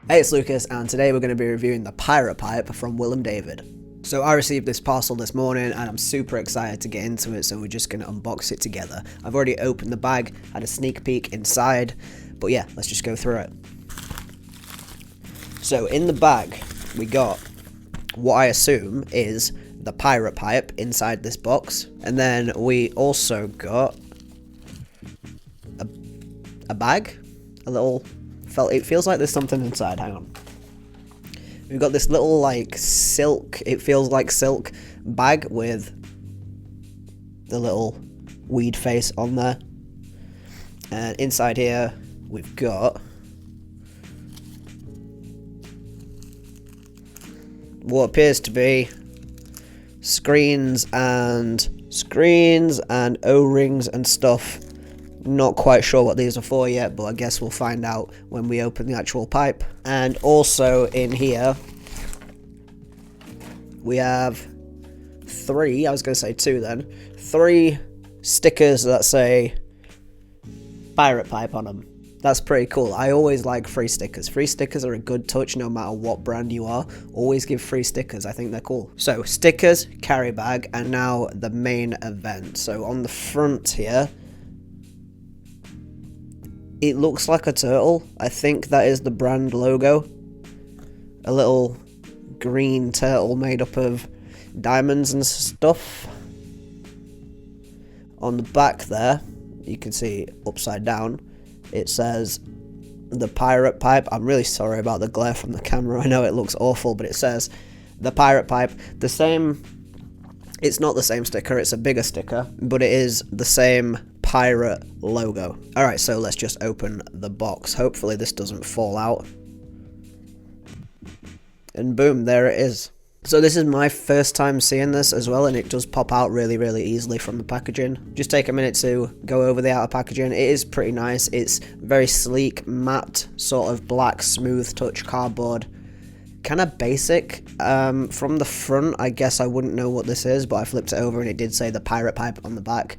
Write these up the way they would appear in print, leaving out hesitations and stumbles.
Hey, it's Lucas, and today we're going to be reviewing the Pirate Pipe from Willem David. So I received this parcel this morning, and I'm super excited to get into it, so we're just going to unbox it together. I've already opened the bag, had a sneak peek inside, but yeah, let's just go through it. So in the bag, we got what I assume is the Pirate Pipe inside this box, and then we also got a bag, a little... It feels like there's something inside. Hang on. We've got this little like silk, it feels like silk bag with the little weed face on there. And inside here we've got what appears to be screens and O-rings and stuff. Not quite sure what these are for yet, but I guess we'll find out when we open the actual pipe. And also in here, we have three stickers that say Pirate Pipe on them. That's pretty cool. I always like free stickers. Free stickers are a good touch no matter what brand you are. Always give free stickers. I think they're cool. So stickers, carry bag, and now the main event. So on the front here, it looks like a turtle. I think that is the brand logo. A little green turtle made up of diamonds and stuff. On the back there, you can see upside down, it says the Pirate Pipe. I'm really sorry about the glare from the camera. I know it looks awful, but it says the Pirate Pipe. The same... It's not the same sticker, it's a bigger sticker, but it is the same pirate logo. Alright, so let's just open the box. Hopefully this doesn't fall out. And boom, there it is. So this is my first time seeing this as well, and it does pop out really, really easily from the packaging. Just take a minute to go over the outer packaging. It is pretty nice. It's very sleek, matte, sort of black, smooth touch cardboard. Kind of basic. From the front, I guess I wouldn't know what this is, but I flipped it over and it did say the Pirate Pipe on the back.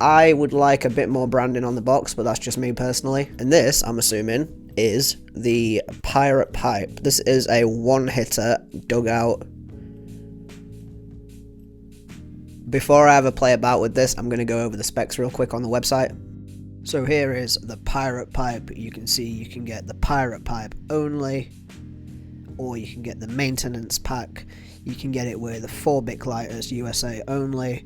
I would like a bit more branding on the box, but that's just me personally. And this, I'm assuming, is the Pirate Pipe. This is a one-hitter dugout. Before I ever play about with this, I'm going to go over the specs real quick on the website. So here is the Pirate Pipe. You can see you can get the Pirate Pipe only, or you can get the maintenance pack. You can get it with 4 Bic lighters, USA only,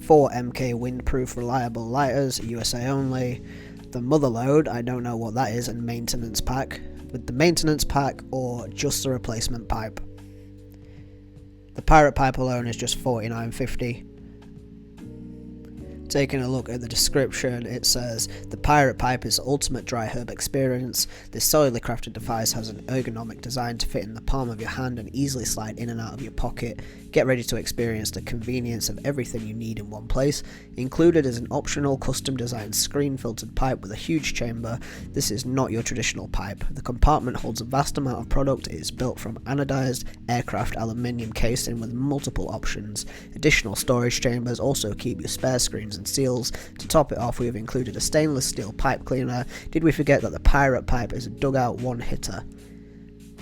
4 MK windproof reliable lighters, USA only, the mother load, I don't know what that is, and maintenance pack, with the maintenance pack or just the replacement pipe. The Pirate Pipe alone is just $49.50. Taking a look at the description, it says, the Pirate Pipe is the ultimate dry herb experience. This solidly crafted device has an ergonomic design to fit in the palm of your hand and easily slide in and out of your pocket. Get ready to experience the convenience of everything you need in one place. Included is an optional custom designed screen filtered pipe with a huge chamber. This is not your traditional pipe. The compartment holds a vast amount of product. It is built from anodized aircraft aluminium casing with multiple options. Additional storage chambers also keep your spare screens and seals. To top it off, we have included a stainless steel pipe cleaner. Did we forget that the Pirate Pipe is a dugout one-hitter?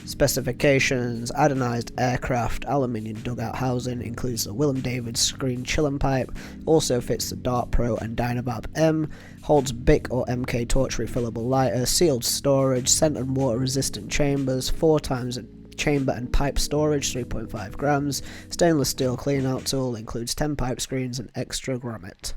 Specifications: anodized aircraft aluminium dugout housing, includes the Willem David screen chillum pipe, also fits the Dart Pro and Dynavap M, holds Bic or MK torch refillable lighter, sealed storage, scent and water resistant chambers, 4 times chamber and pipe storage, 3.5 grams, stainless steel clean out tool, includes 10 pipe screens and extra grommet.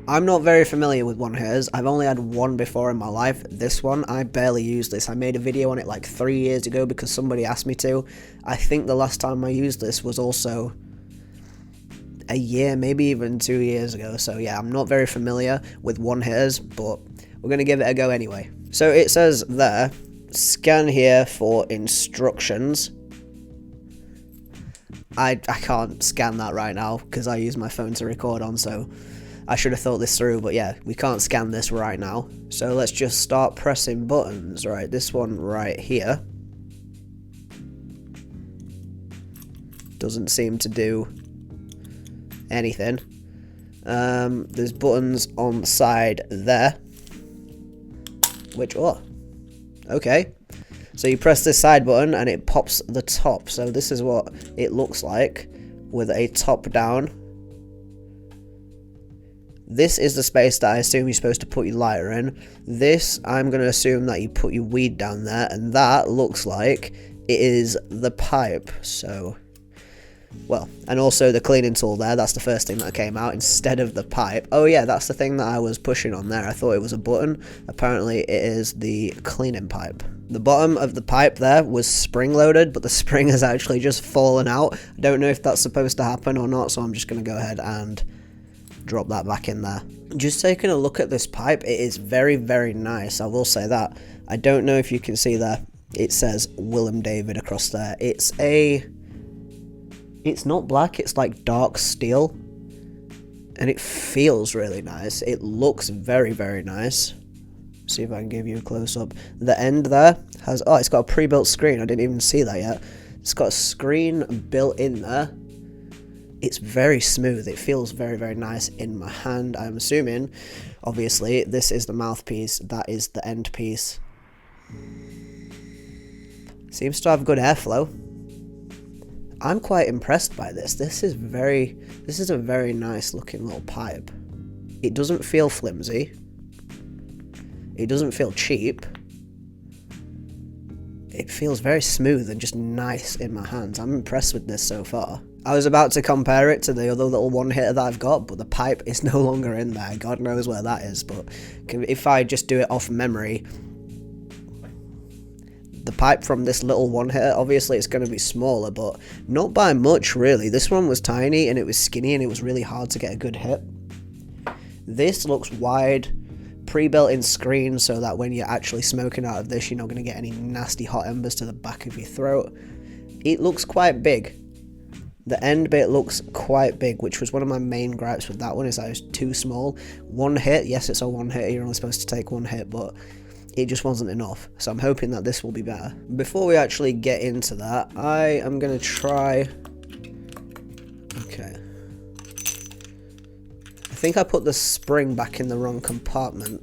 I'm not very familiar with one-hitters. I've only had one before in my life. This one, I barely use this. I made a video on it like 3 years ago because somebody asked me to. I think the last time I used this was also a year, maybe even 2 years ago. So yeah, I'm not very familiar with one-hitters, but we're going to give it a go anyway. So it says there, scan here for instructions. I can't scan that right now because I use my phone to record on, so I should have thought this through, but yeah, we can't scan this right now. So let's just start pressing buttons. Right, this one right here doesn't seem to do anything. There's buttons on the side there, which, oh, Okay. So you press this side button and it pops the top. So this is what it looks like with a top down. This is the space that I assume you're supposed to put your lighter in. This, I'm going to assume that you put your weed down there. And that looks like it is the pipe. So, well, and also the cleaning tool there. That's the first thing that came out instead of the pipe. Oh yeah, that's the thing that I was pushing on there. I thought it was a button. Apparently it is the cleaning pipe. The bottom of the pipe there was spring loaded, but the spring has actually just fallen out. I don't know if that's supposed to happen or not, so I'm just going to go ahead and drop that back in there. Just taking a look at this pipe, it is very, very nice. I will say that. I don't know if you can see there. It says Willem David across there. It's not black, it's like dark steel. And it feels really nice. It looks very, very nice. See if I can give you a close-up. The end there has... Oh, it's got a pre-built screen. I didn't even see that yet. It's got a screen built in there. It's very smooth. It feels very, very nice in my hand. I'm assuming, obviously, this is the mouthpiece. That is the end piece. Seems to have good airflow. I'm quite impressed by this. This is a very nice looking little pipe. It doesn't feel flimsy. It doesn't feel cheap. It feels very smooth and just nice in my hands. I'm impressed with this so far. I was about to compare it to the other little one hitter that I've got, but the pipe is no longer in there. God knows where that is, but if I just do it off memory, the pipe from this little one hitter, obviously it's going to be smaller, but not by much really. This one was tiny and it was skinny and it was really hard to get a good hit. This looks wide, pre-built in screen so that when you're actually smoking out of this, you're not going to get any nasty hot embers to the back of your throat. It looks quite big. The end bit looks quite big, which was one of my main gripes with that one, is that it was too small. One hit, yes, it's a one hit, you're only supposed to take one hit, but it just wasn't enough. So I'm hoping that this will be better. Before we actually get into that, I am going to try... Okay. I think I put the spring back in the wrong compartment.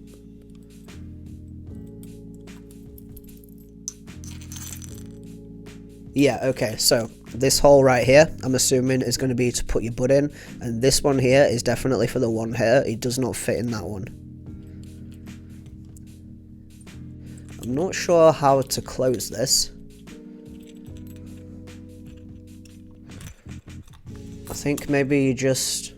Yeah, okay, so this hole right here, I'm assuming is going to be to put your bud in, and this one here is definitely for the one hitter. It does not fit in that one. I'm not sure how to close this. I think maybe you just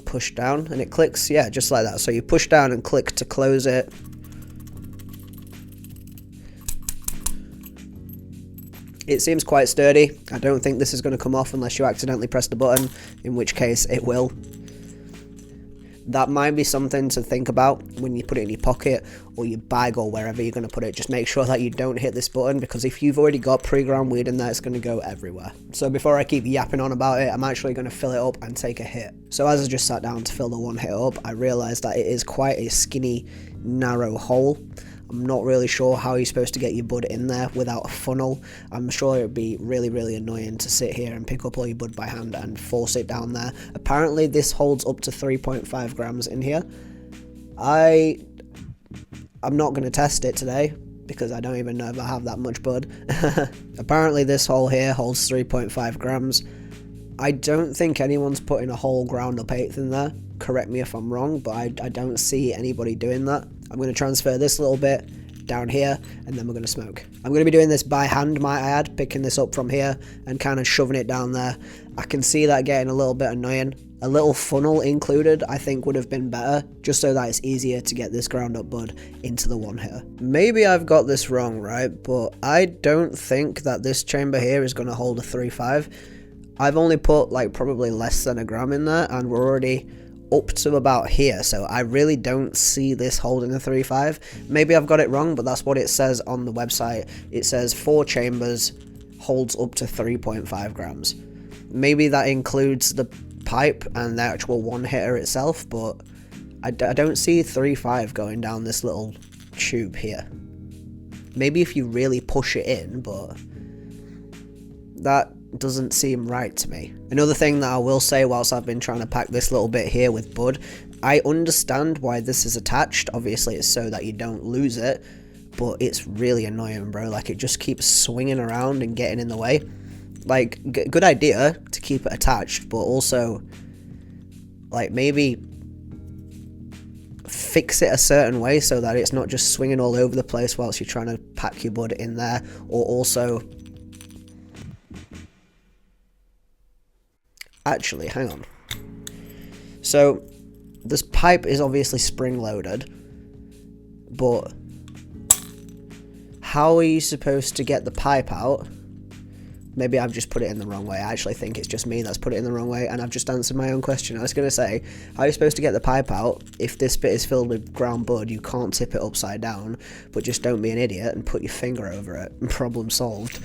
push down and it clicks, yeah, just like that. So you push down and click to close it. It seems quite sturdy. I don't think this is going to come off unless you accidentally press the button, in which case it will. That might be something to think about when you put it in your pocket or your bag or wherever you're going to put it. Just make sure that you don't hit this button, because if you've already got pre-ground weed in there, it's going to go everywhere. So before I keep yapping on about it, I'm actually going to fill it up and take a hit. So as I just sat down to fill the one hit up, I realised that it is quite a skinny, narrow hole. I'm not really sure how you're supposed to get your bud in there without a funnel. I'm sure it would be really, really annoying to sit here and pick up all your bud by hand and force it down there. Apparently this holds up to 3.5 grams in here. I'm not going to test it today because I don't even know if I have that much bud. Apparently this hole here holds 3.5 grams. I don't think anyone's putting a whole ground up eighth in there. Correct me if I'm wrong, but I don't see anybody doing that. I'm going to transfer this little bit down here, and then we're going to smoke. I'm going to be doing this by hand, might I add, picking this up from here and kind of shoving it down there. I can see that getting a little bit annoying. A little funnel included, I think, would have been better, just so that it's easier to get this ground up bud into the one hitter. Maybe I've got this wrong, right? But I don't think that this chamber here is going to hold a 3.5. I've only put like probably less than a gram in there, and we're already up to about here, so I really don't see this holding a 3.5. Maybe I've got it wrong, but that's what it says on the website. It says 4 chambers holds up to 3.5 grams. Maybe that includes the pipe and the actual one hitter itself, but I don't see 3.5 going down this little tube here. Maybe if you really push it in, but that doesn't seem right to me. Another thing that I will say whilst I've been trying to pack this little bit here with bud, I understand why this is attached. Obviously, it's so that you don't lose it, but it's really annoying, bro. Like, it just keeps swinging around and getting in the way. Like, good idea to keep it attached, but also, like, maybe fix it a certain way so that it's not just swinging all over the place whilst you're trying to pack your bud in there. Or also, actually, hang on. So this pipe is obviously spring loaded, but how are you supposed to get the pipe out? Maybe I've just put it in the wrong way. I actually think it's just me that's put it in the wrong way, and I've just answered my own question. I was going to say, how are you supposed to get the pipe out? If this bit is filled with ground bud, you can't tip it upside down, but just don't be an idiot and put your finger over it. Problem solved.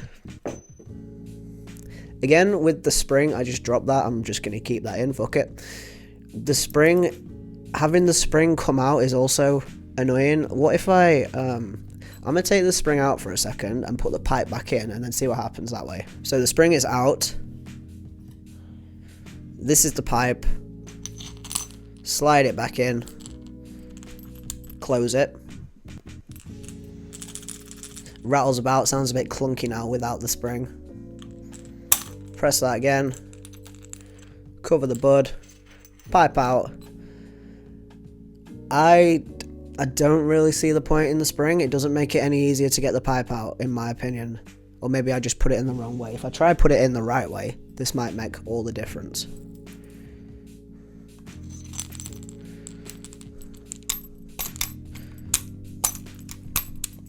Again, with the spring, I just dropped that. I'm just going to keep that in. Fuck it. The spring, having the spring come out is also annoying. What if I'm going to take the spring out for a second and put the pipe back in and then see what happens that way. So the spring is out. This is the pipe. Slide it back in. Close it. Rattles about, sounds a bit clunky now without the spring. Press that again. Cover the bud. Pipe out. I don't really see the point in the spring. It doesn't make it any easier to get the pipe out, in my opinion. Or maybe I just put it in the wrong way. If I try to put it in the right way, this might make all the difference.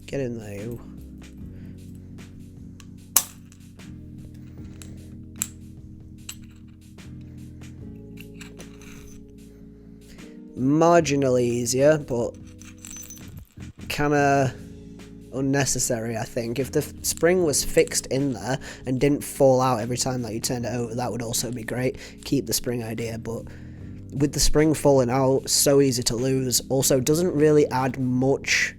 Get in there, you. Marginally easier, but kinda unnecessary, I think. If the spring was fixed in there and didn't fall out every time that you turned it over, that would also be great. Keep the spring idea, but with the spring falling out, so easy to lose. Also, doesn't really add much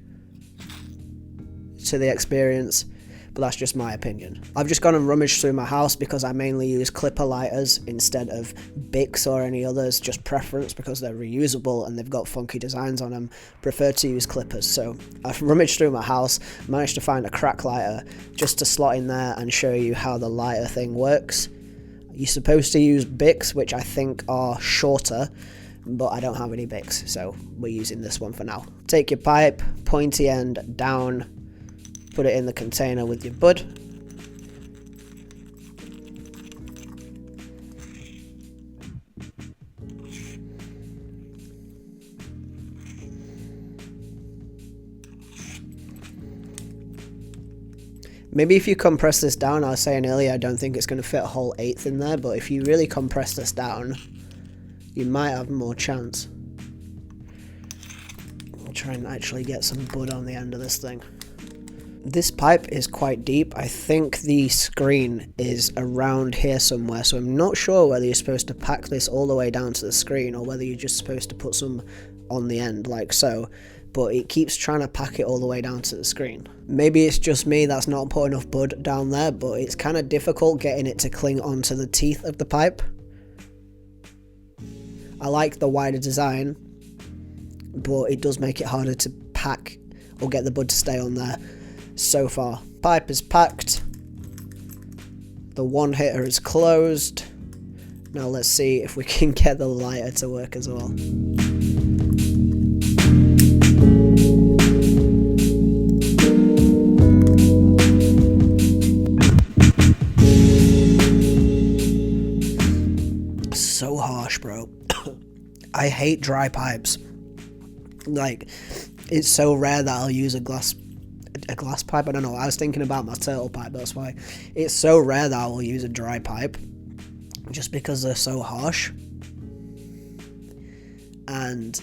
to the experience, but that's just my opinion. I've just gone and rummaged through my house because I mainly use clipper lighters instead of Bics or any others, just preference because they're reusable and they've got funky designs on them. Prefer to use clippers, so I've rummaged through my house, managed to find a crack lighter just to slot in there and show you how the lighter thing works. You're supposed to use Bics, which I think are shorter, but I don't have any Bics, so we're using this one for now. Take your pipe, pointy end down, put it in the container with your bud. Maybe if you compress this down, I was saying earlier I don't think it's going to fit a whole eighth in there, but if you really compress this down, you might have more chance. I'll try and actually get some bud on the end of this thing. This pipe is quite deep. I think the screen is around here somewhere, so I'm not sure whether you're supposed to pack this all the way down to the screen or whether you're just supposed to put some on the end like so, but it keeps trying to pack it all the way down to the screen. Maybe it's just me that's not put enough bud down there, but it's kind of difficult getting it to cling onto the teeth of the pipe. I like the wider design, but it does make it harder to pack or get the bud to stay on there. So far, pipe is packed, the one hitter is closed. Now let's see if we can get the lighter to work as well. So harsh, bro. I hate dry pipes. Like, it's so rare that I'll use a glass pipe. I don't know, I was thinking about my turtle pipe, that's why. It's so rare that I will use a dry pipe just because they're so harsh, and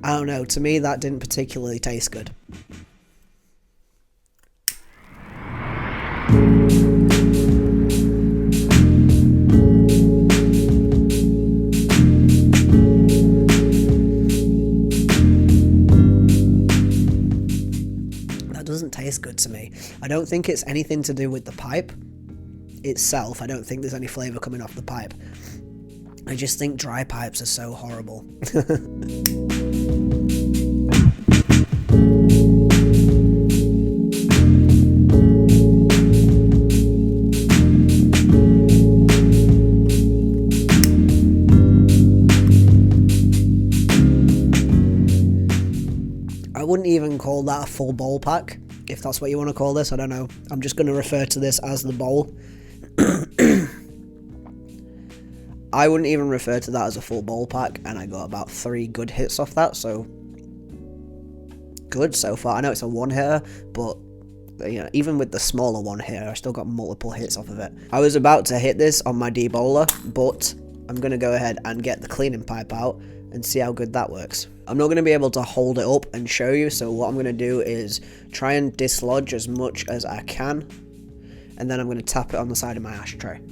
I don't know, to me that didn't particularly taste good. Taste good to me. I don't think it's anything to do with the pipe itself. I don't think there's any flavour coming off the pipe. I just think dry pipes are so horrible. I wouldn't even call that a full bowl pack, if that's what you want to call this. I don't know. I'm just going to refer to this as the bowl. I wouldn't even refer to that as a full bowl pack, and I got about 3 good hits off that, so good so far. I know it's a one hitter, but you know, even with the smaller one hitter, I still got multiple hits off of it. I was about to hit this on my debowler, but I'm going to go ahead and get the cleaning pipe out and see how good that works. I'm not going to be able to hold it up and show you, so what I'm going to do is try and dislodge as much as I can, and then I'm going to tap it on the side of my ashtray.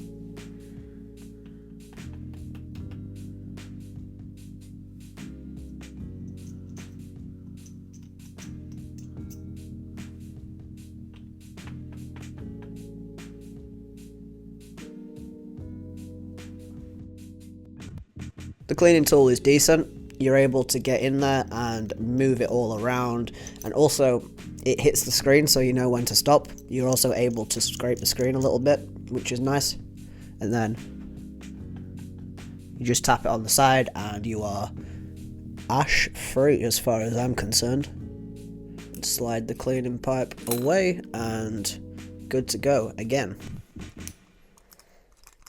The cleaning tool is decent. You're able to get in there and move it all around, and also it hits the screen so you know when to stop. You're also able to scrape the screen a little bit, which is nice, and then you just tap it on the side and you are ash free as far as I'm concerned. Slide the cleaning pipe away and good to go again.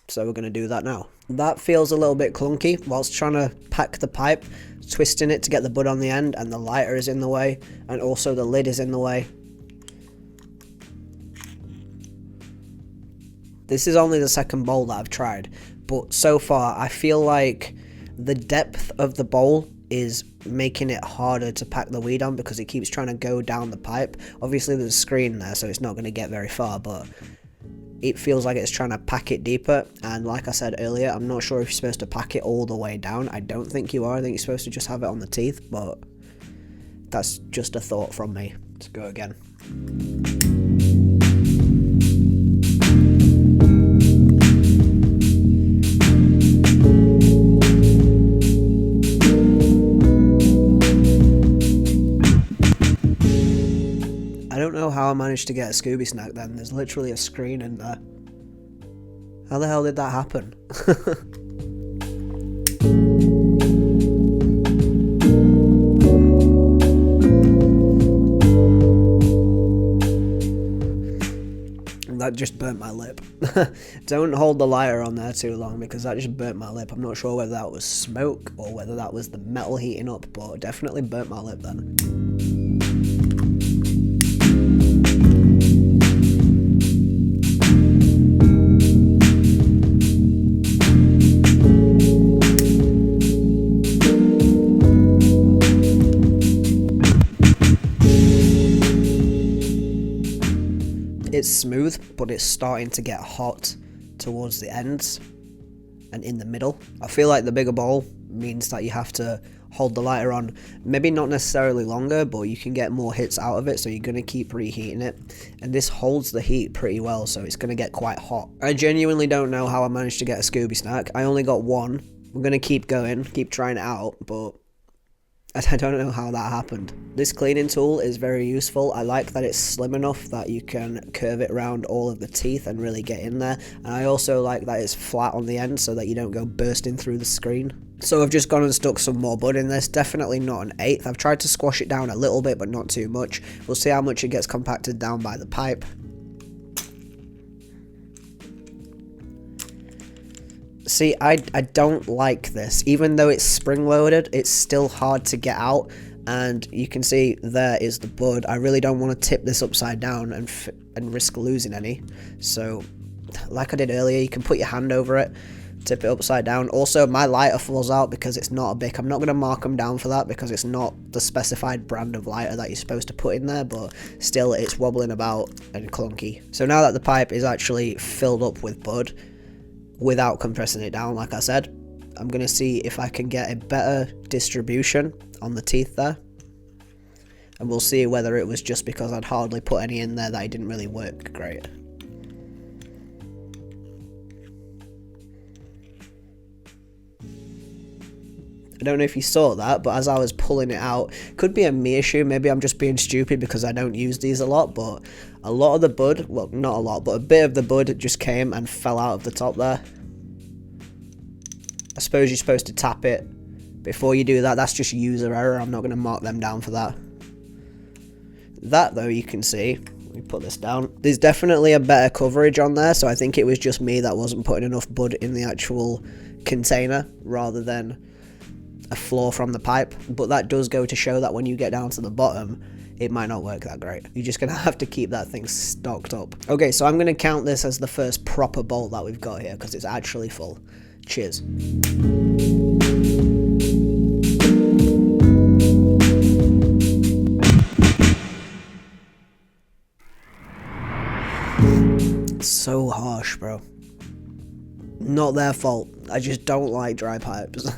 So we're going to do that now. That feels a little bit clunky whilst trying to pack the pipe, twisting it to get the bud on the end, and the lighter is in the way, and also the lid is in the way. This is only the second bowl that I've tried, but so far I feel like the depth of the bowl is making it harder to pack the weed on because it keeps trying to go down the pipe. Obviously there's a screen there, so it's not going to get very far, but it feels like it's trying to pack it deeper, and like I said earlier, I'm not sure if you're supposed to pack it all the way down. I don't think you are. I think you're supposed to just have it on the teeth, but that's just a thought from me. Let's go again. I don't know how I managed to get a Scooby snack then. There's literally a screen in there. How the hell did that happen? That just burnt my lip. Don't hold the lighter on there too long because that just burnt my lip. I'm not sure whether that was smoke or whether that was the metal heating up, but it definitely burnt my lip then. It's smooth, but it's starting to get hot towards the ends and in the middle. I feel like the bigger bowl means that you have to hold the lighter on, maybe not necessarily longer, but you can get more hits out of it, so you're going to keep reheating it. And this holds the heat pretty well, so it's going to get quite hot. I genuinely don't know how I managed to get a Scooby snack. I only got one. I'm going to keep going, keep trying it out, but I don't know how that happened. This cleaning tool is very useful. I like that it's slim enough that you can curve it around all of the teeth and really get in there. And I also like that it's flat on the end so that you don't go bursting through the screen. So I've just gone and stuck some more bud in this. Definitely not an eighth. I've tried to squash it down a little bit, but not too much. We'll see how much it gets compacted down by the pipe. See, I don't like this. Even though it's spring-loaded, it's still hard to get out. And you can see there is the bud. I really don't want to tip this upside down and risk losing any. So, like I did earlier, you can put your hand over it, tip it upside down. Also, my lighter falls out because it's not a Bic. I'm not going to mark them down for that because it's not the specified brand of lighter that you're supposed to put in there, but still, it's wobbling about and clunky. So now that the pipe is actually filled up with bud, without compressing it down, like I said, I'm going to see if I can get a better distribution on the teeth there, and we'll see whether it was just because I'd hardly put any in there that it didn't really work great. don't know if you saw that, but as I was pulling it out, could be a me issue, maybe I'm just being stupid because I don't use these a lot, but a lot of the bud, well, not a lot, but a bit of the bud just came and fell out of the top there. I suppose you're supposed to tap it before you do that. That's just user error. I'm not going to mark them down for that. That, though, you can see, let me put this down, there's definitely a better coverage on there, so I think it was just me that wasn't putting enough bud in the actual container rather than a flaw from the pipe. But that does go to show that when you get down to the bottom, it might not work that great. You're just going to have to keep that thing stocked up. Okay, so I'm going to count this as the first proper bolt that we've got here because it's actually full. Cheers. So harsh, bro. Not their fault. I just don't like dry pipes.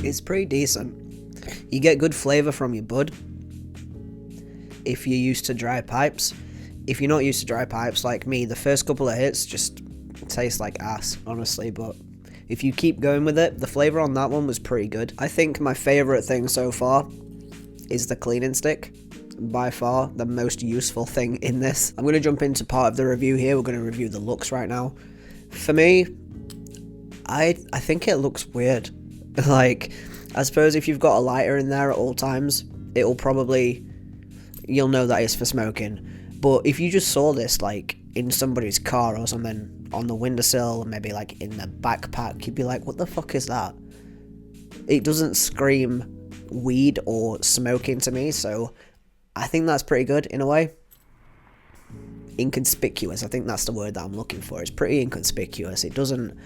It's pretty decent. You get good flavour from your bud if you're used to dry pipes. If you're not used to dry pipes like me, the first couple of hits just taste like ass, honestly, but if you keep going with it, the flavour on that one was pretty good. I think my favourite thing so far is the cleaning stick. By far the most useful thing in this. I'm going to jump into part of the review here. We're going to review the looks right now. For me, I think it looks weird. Like, I suppose if you've got a lighter in there at all times, it'll probably, you'll know that it's for smoking. But if you just saw this like in somebody's car or something on the windowsill, maybe like in the backpack, you'd be like, what the fuck is that? It doesn't scream weed or smoking to me, so I think that's pretty good in a way. Inconspicuous, I think that's the word that I'm looking for. It's pretty inconspicuous. It doesn't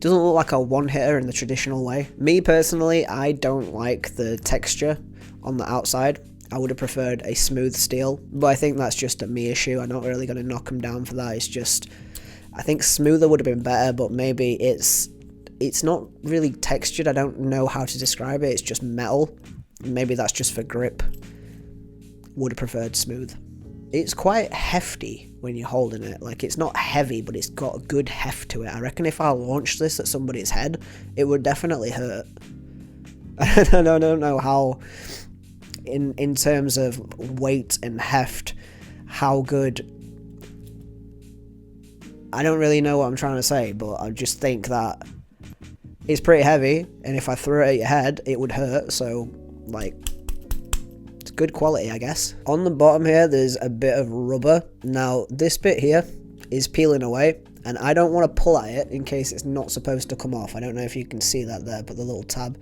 look like a one-hitter in the traditional way. Me personally, I don't like the texture on the outside. I would have preferred a smooth steel, but I think that's just a me issue. I'm not really going to knock them down for that. It's just, I think smoother would have been better, but maybe it's not really textured. I don't know how to describe it. It's just metal. Maybe that's just for grip. Would have preferred smooth. It's quite hefty when you're holding it. Like, it's not heavy, but it's got a good heft to it. I reckon if I launched this at somebody's head, it would definitely hurt. I don't know how, in terms of weight and heft, how good. I don't really know what I'm trying to say, but I just think that it's pretty heavy, and if I threw it at your head, it would hurt, so, like, good quality, I guess. On the bottom here, there's a bit of rubber. Now, this bit here is peeling away, and I don't want to pull at it in case it's not supposed to come off. I don't know if you can see that there, but the little tab.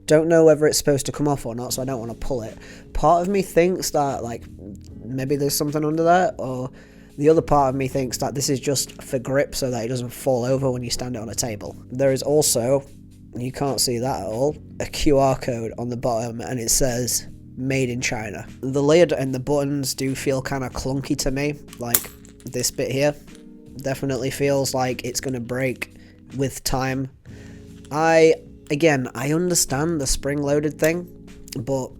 Don't know whether it's supposed to come off or not, so I don't want to pull it. Part of me thinks that, like, maybe there's something under there, or the other part of me thinks that this is just for grip so that it doesn't fall over when you stand it on a table. There is also, you can't see that at all, a QR code on the bottom, and it says made in China. The lid and the buttons do feel kind of clunky to me. Like, this bit here definitely feels like it's going to break with time. Again, I understand the spring-loaded thing, but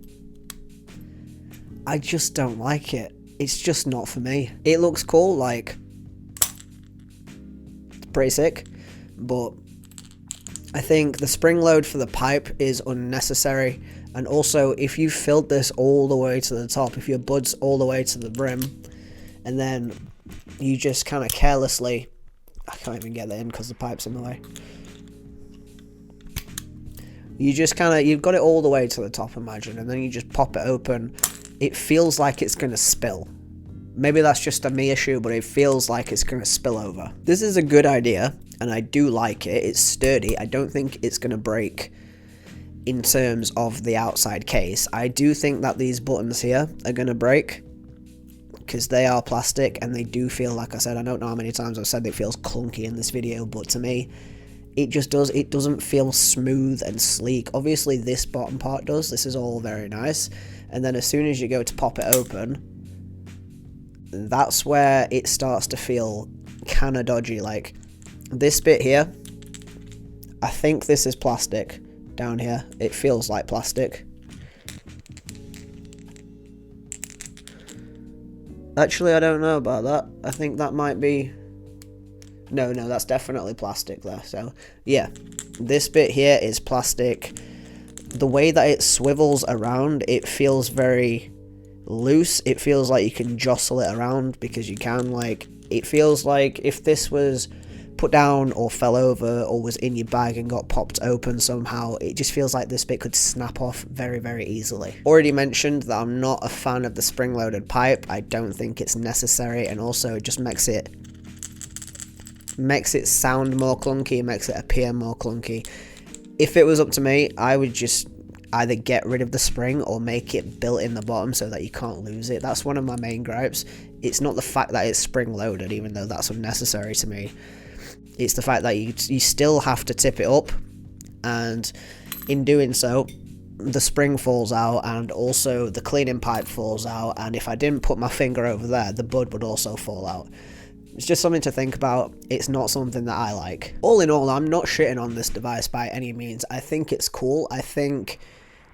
I just don't like it. It's just not for me. It looks cool, like, it's pretty sick, but I think the spring load for the pipe is unnecessary. And also, if you filled this all the way to the top, if your bud's all the way to the brim, and then you just kind of carelessly, I can't even get that in because the pipe's in the way. You just kind of, you've got it all the way to the top, imagine, and then you just pop it open. It feels like it's going to spill. Maybe that's just a me issue, but it feels like it's going to spill over. This is a good idea, and I do like it. It's sturdy. I don't think it's going to break in terms of the outside case. I do think that these buttons here are going to break because they are plastic and they do feel, like I said, I don't know how many times I've said it feels clunky in this video, but to me, it just does. It doesn't feel smooth and sleek. Obviously, this bottom part does. This is all very nice. And then as soon as you go to pop it open, that's where it starts to feel kind of dodgy. Like this bit here, I think this is plastic down here. It feels like plastic. Actually, I don't know about that. I think that might be... No, that's definitely plastic there. So, yeah, this bit here is plastic. The way that it swivels around, it feels very loose. It feels like you can jostle it around because you can. Like, it feels like if this was put down or fell over or was in your bag and got popped open somehow, it just feels like this bit could snap off very, very easily. Already mentioned that I'm not a fan of the spring-loaded pipe. I don't think it's necessary, and also it just makes it sound more clunky, makes it appear more clunky. If it was up to me, I would just either get rid of the spring or make it built in the bottom so that you can't lose it. That's one of my main gripes. It's not the fact that it's spring loaded, even though that's unnecessary to me. It's the fact that you still have to tip it up, and in doing so, the spring falls out and also the cleaning pipe falls out, and if I didn't put my finger over there, the bud would also fall out. It's just something to think about. It's not something that I like. All in all, I'm not shitting on this device by any means. I think it's cool. I think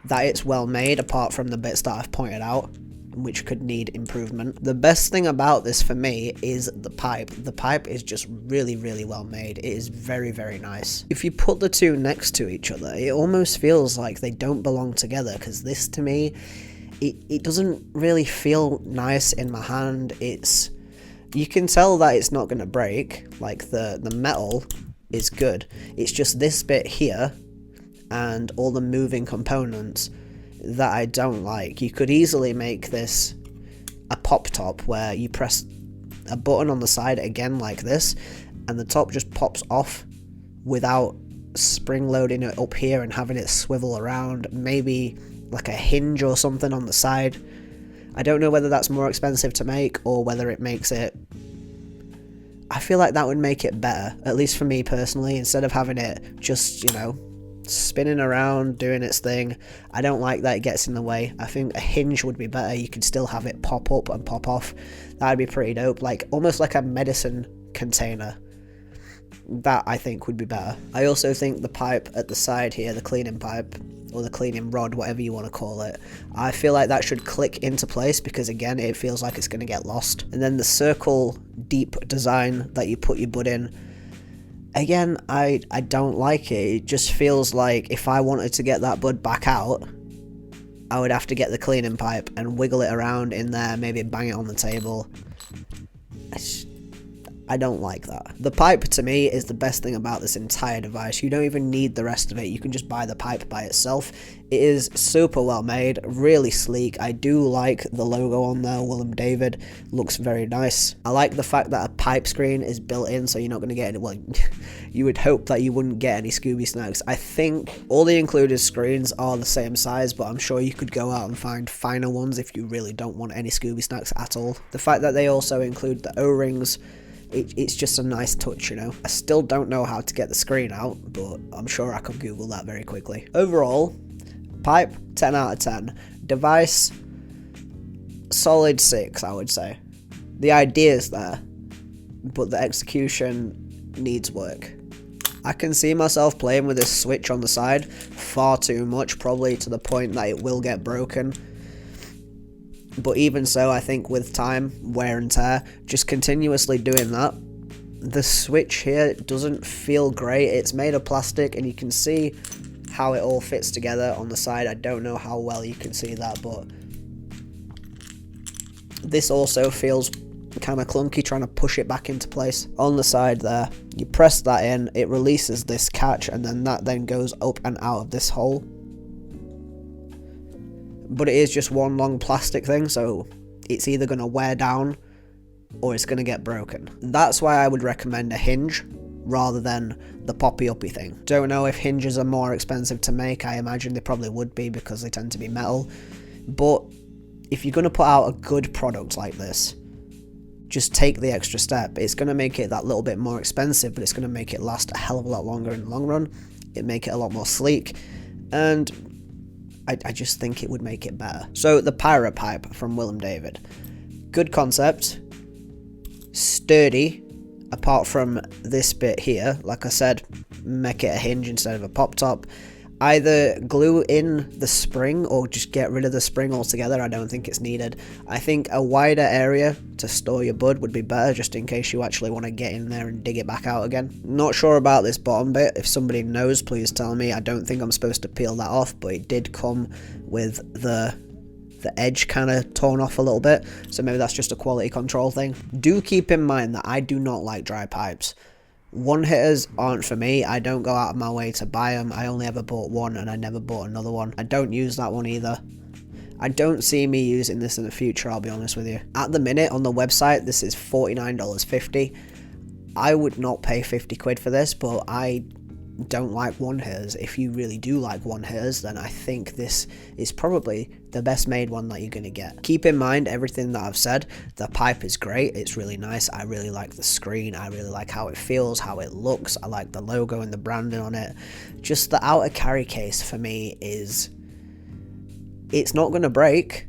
that it's well made, apart from the bits that I've pointed out, which could need improvement. The best thing about this for me is the pipe. The pipe is just really, really well made. It is very, very nice. If you put the two next to each other, it almost feels like they don't belong together, because this, to me, it doesn't really feel nice in my hand. You can tell that it's not going to break. Like, the metal is good. It's just this bit here and all the moving components that I don't like. You could easily make this a pop top where you press a button on the side again like this, and the top just pops off without spring loading it up here and having it swivel around. Maybe like a hinge or something on the side. I don't know whether that's more expensive to make or whether it makes it... I feel like that would make it better, at least for me personally, instead of having it just, you know, spinning around, doing its thing. I don't like that it gets in the way. I think a hinge would be better. You could still have it pop up and pop off. That'd be pretty dope. Like, almost like a medicine container. That, I think, would be better. I also think the pipe at the side here, the cleaning pipe, or the cleaning rod, whatever you want to call it, I feel like that should click into place, because again, it feels like it's going to get lost. And then the circle deep design that you put your bud in, again, I don't like it. It just feels like if I wanted to get that bud back out, I would have to get the cleaning pipe and wiggle it around in there, maybe bang it on the table. I don't like that. The pipe, to me, is the best thing about this entire device. You don't even need the rest of it. You can just buy the pipe by itself. It is super well made, really sleek. I do like the logo on there, Willem David. Looks very nice. I like the fact that a pipe screen is built in, so you're not going to get any... Well, you would hope that you wouldn't get any Scooby Snacks. I think all the included screens are the same size, but I'm sure you could go out and find finer ones if you really don't want any Scooby Snacks at all. The fact that they also include the O-rings, it's just a nice touch, you know. I still don't know how to get the screen out, but I'm sure I could Google that very quickly. Overall, pipe, 10 out of 10. Device, solid 6, I would say. The idea's there, but the execution needs work. I can see myself playing with this switch on the side far too much, probably to the point that it will get broken. But even so, I think with time, wear and tear, just continuously doing that, the switch here doesn't feel great. It's made of plastic, and you can see how it all fits together on the side. I don't know how well you can see that, but this also feels kind of clunky trying to push it back into place. On the side there, you press that in, it releases this catch, and then that then goes up and out of this hole. But it is just one long plastic thing, so it's either going to wear down or it's going to get broken. That's why I would recommend a hinge rather than the poppy-uppy thing. Don't know if hinges are more expensive to make. I imagine they probably would be because they tend to be metal. But if you're going to put out a good product like this, just take the extra step. It's going to make it that little bit more expensive, but it's going to make it last a hell of a lot longer in the long run. It make it a lot more sleek, and I just think it would make it better. So the pirate pipe from Willem David. Good concept. Sturdy, apart from this bit here. Like I said, make it a hinge instead of a pop top. Either glue in the spring or just get rid of the spring altogether. I don't think it's needed. I think a wider area to store your bud would be better, just in case you actually want to get in there and dig it back out again. Not sure about this bottom bit. If somebody knows, please tell me. I don't think I'm supposed to peel that off, but it did come with the edge kind of torn off a little bit, so maybe that's just a quality control thing. Do keep in mind that I do not like dry pipes. One hitters aren't for me. I don't go out of my way to buy them. I only ever bought one and I never bought another one. I don't use that one either. I don't see me using this in the future, I'll be honest with you. At the minute on the website, this is $49.50. I would not pay 50 quid for this, but I don't like one hitters. If you really do like one hitters, then I think this is probably the best made one that you're going to get. Keep in mind everything that I've said. The pipe is great, it's really nice. I really like the screen, I really like how it feels, how it looks. I like the logo and the branding on it. Just the outer carry case for me is, it's not going to break,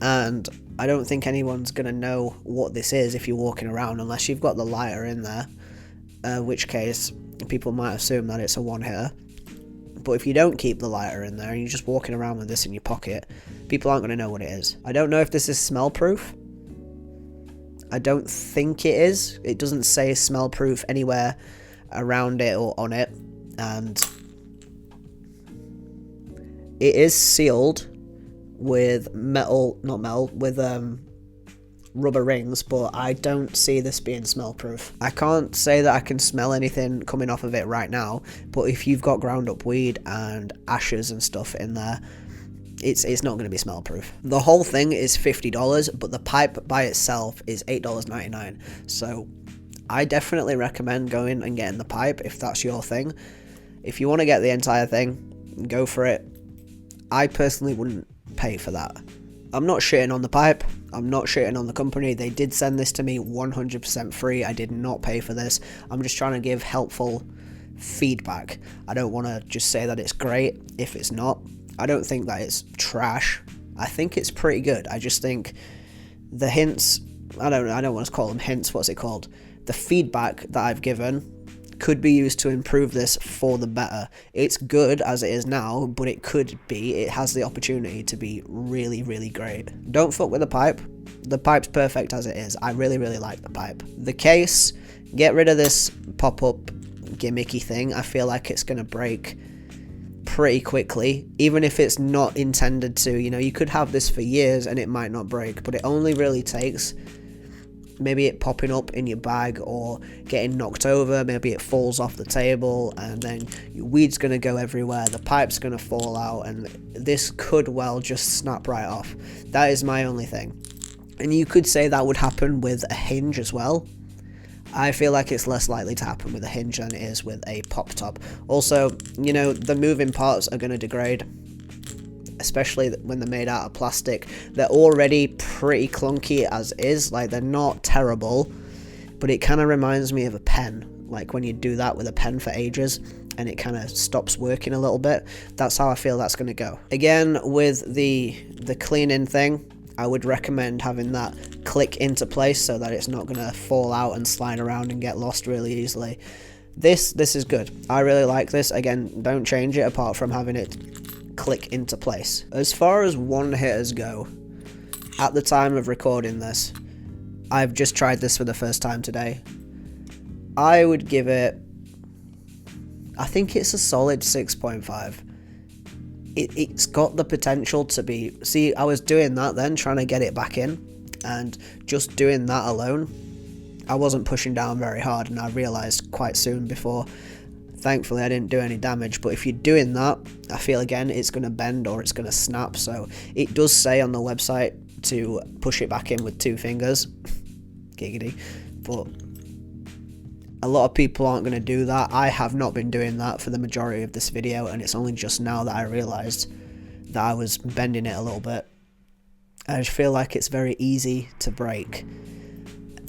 and I don't think anyone's going to know what this is if you're walking around, unless you've got the lighter in there, which case people might assume that it's a one hitter. But if you don't keep the lighter in there and you're just walking around with this in your pocket, people aren't going to know what it is. I don't know if this is smell proof. I don't think it is. It doesn't say smell proof anywhere around it or on it, and it is sealed with rubber rings, but I don't see this being smell proof. I can't say that I can smell anything coming off of it right now, but if you've got ground up weed and ashes and stuff in there, it's not going to be smell proof. The whole thing is $50, but the pipe by itself is $8.99. So I definitely recommend going and getting the pipe if that's your thing. If you want to get the entire thing, go for it. I personally wouldn't pay for that. I'm not shitting on the pipe. I'm not shitting on the company. They did send this to me 100% free. I did not pay for this. I'm just trying to give helpful feedback. I don't want to just say that it's great if it's not. I don't think that it's trash. I think it's pretty good. I just think the hints, I don't want to call them hints, what's it called? The feedback that I've given could be used to improve this for the better. It's good as it is now, but it has the opportunity to be really, really great. Don't fuck with the pipe. The pipe's perfect as it is. I really, really like the pipe. The case, get rid of this pop-up gimmicky thing. I feel like it's going to break pretty quickly, even if it's not intended to. You know, you could have this for years and it might not break, but it only really takes maybe it popping up in your bag or getting knocked over, maybe it falls off the table and then your weed's going to go everywhere, the pipe's going to fall out, and this could well just snap right off. That is my only thing. And you could say that would happen with a hinge as well. I feel like it's less likely to happen with a hinge than it is with a pop top. Also, you know, the moving parts are going to degrade, especially when they're made out of plastic. They're already pretty clunky as is, like they're not terrible, but it kind of reminds me of a pen, like when you do that with a pen for ages and it kind of stops working a little bit. That's how I feel that's going to go. Again, with the cleaning thing, I would recommend having that click into place so that it's not going to fall out and slide around and get lost really easily. This is good. I really like this. Again, don't change it apart from having it click into place. As far as one hitters go, at the time of recording this, I've just tried this for the first time today. I would give it, I think it's a solid 6.5. It's got the potential to be, see, I was doing that then, trying to get it back in, and just doing that alone, I wasn't pushing down very hard, and I realised quite soon before. Thankfully I didn't do any damage, but if you're doing that, I feel again it's going to bend or it's going to snap. So it does say on the website to push it back in with 2 fingers, giggity, but a lot of people aren't going to do that. I have not been doing that for the majority of this video, and it's only just now that I realised that I was bending it a little bit. I just feel like it's very easy to break.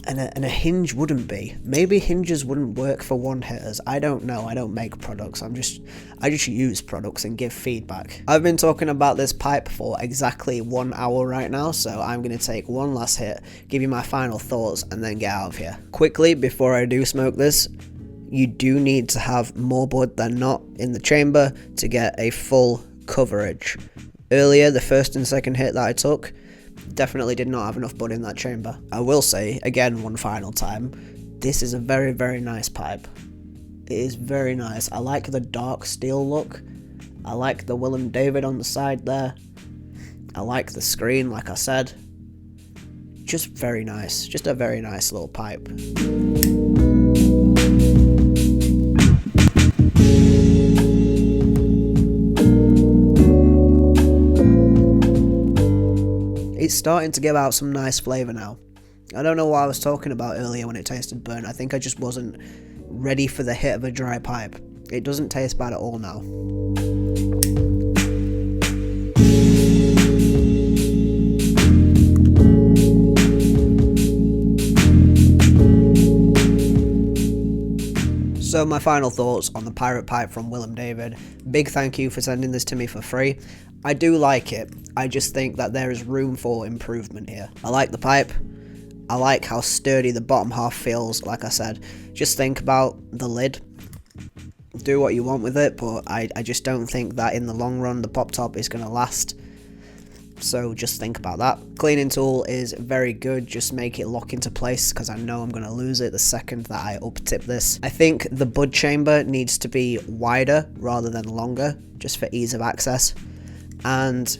And a hinge wouldn't be. Maybe hinges wouldn't work for one-hitters. I don't know. I don't make products. I just use products and give feedback. I've been talking about this pipe for exactly 1 hour right now, so I'm going to take one last hit, give you my final thoughts, and then get out of here. Quickly, before I do smoke this, you do need to have more bud than not in the chamber to get a full coverage. Earlier, the first and second hit that I took, definitely did not have enough bud in that chamber. I will say, again, one final time, this is a very, very nice pipe. It is very nice. I like the dark steel look. I like the Willem David on the side there. I like the screen, like I said. Just very nice. Just a very nice little pipe. It's starting to give out some nice flavour now. I don't know what I was talking about earlier when it tasted burnt. I think I just wasn't ready for the hit of a dry pipe. It doesn't taste bad at all now. So my final thoughts on the pirate pipe from Willem David. Big thank you for sending this to me for free. I do like it. I just think that there is room for improvement here. I like the pipe. I like how sturdy the bottom half feels. Like I said, just think about the lid. Do what you want with it, but I just don't think that in the long run the pop top is going to last. So just think about that. Cleaning tool is very good. Just make it lock into place, because I know I'm going to lose it the second that I up tip this. I think the bud chamber needs to be wider rather than longer, just for ease of access. And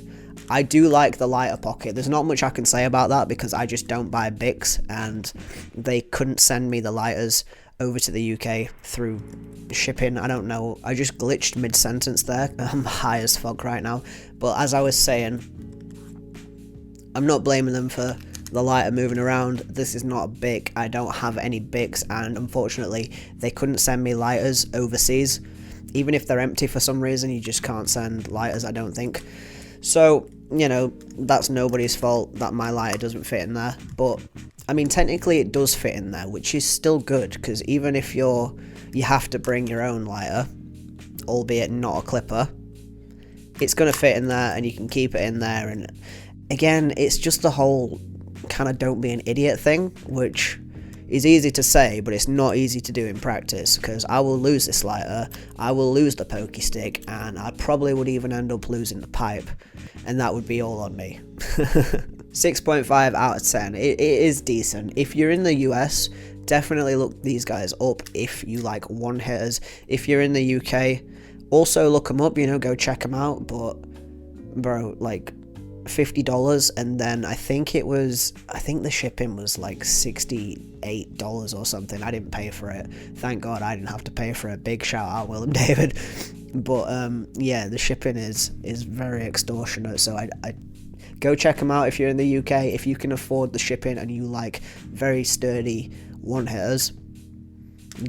I do like the lighter pocket. There's not much I can say about that because I just don't buy Bics, and they couldn't send me the lighters over to the UK through shipping. I don't know. I just glitched mid-sentence there. I'm high as fuck right now. But as I was saying, I'm not blaming them for the lighter moving around. This is not a Bic. I don't have any Bics, and unfortunately they couldn't send me lighters overseas. Even if they're empty for some reason, you just can't send lighters, I don't think. So, you know, that's nobody's fault that my lighter doesn't fit in there. But, I mean, technically it does fit in there, which is still good, because even if you have to bring your own lighter, albeit not a clipper, it's going to fit in there and you can keep it in there. And again, it's just the whole kind of don't be an idiot thing, which is easy to say, but it's not easy to do in practice, because I will lose this lighter, I will lose the pokey stick, and I probably would even end up losing the pipe, and that would be all on me. 6.5 out of 10. It is decent. If you're in the US, definitely look these guys up if you like one hitters. If you're in the UK, also look them up, you know, go check them out. But bro, like $50, and then I think the shipping was like $68 or something. I didn't pay for it. Thank God I didn't have to pay for it. Big shout out Willem David. But yeah, the shipping is very extortionate, so I go check them out if you're in the UK. If you can afford the shipping and you like very sturdy one hitters,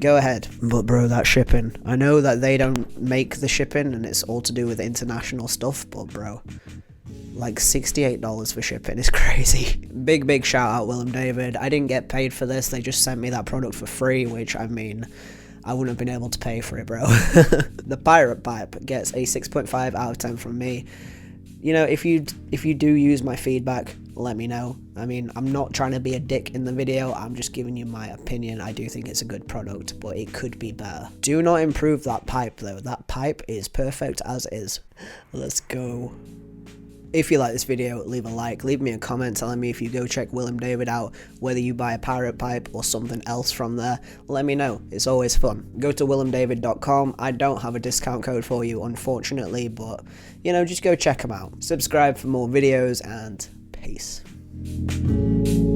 go ahead. But bro, that shipping, I know that they don't make the shipping and it's all to do with international stuff, but bro, like $68 for shipping is crazy. Big shout out Willem David. I didn't get paid for this, they just sent me that product for free, which, I mean, I wouldn't have been able to pay for it, bro. The pirate pipe gets a 6.5 out of 10 from me. You know, if you do use my feedback, let me know. I mean, I'm not trying to be a dick in the video, I'm just giving you my opinion. I do think it's a good product, but it could be better. Do not improve that pipe though. That pipe is perfect as is. Let's go. If you like this video, leave a like, leave me a comment telling me if you go check Willem David out, whether you buy a pirate pipe or something else from there. Let me know, it's always fun. Go to willemdavid.com. I don't have a discount code for you, unfortunately, but, you know, just go check them out. Subscribe for more videos, and peace. bye.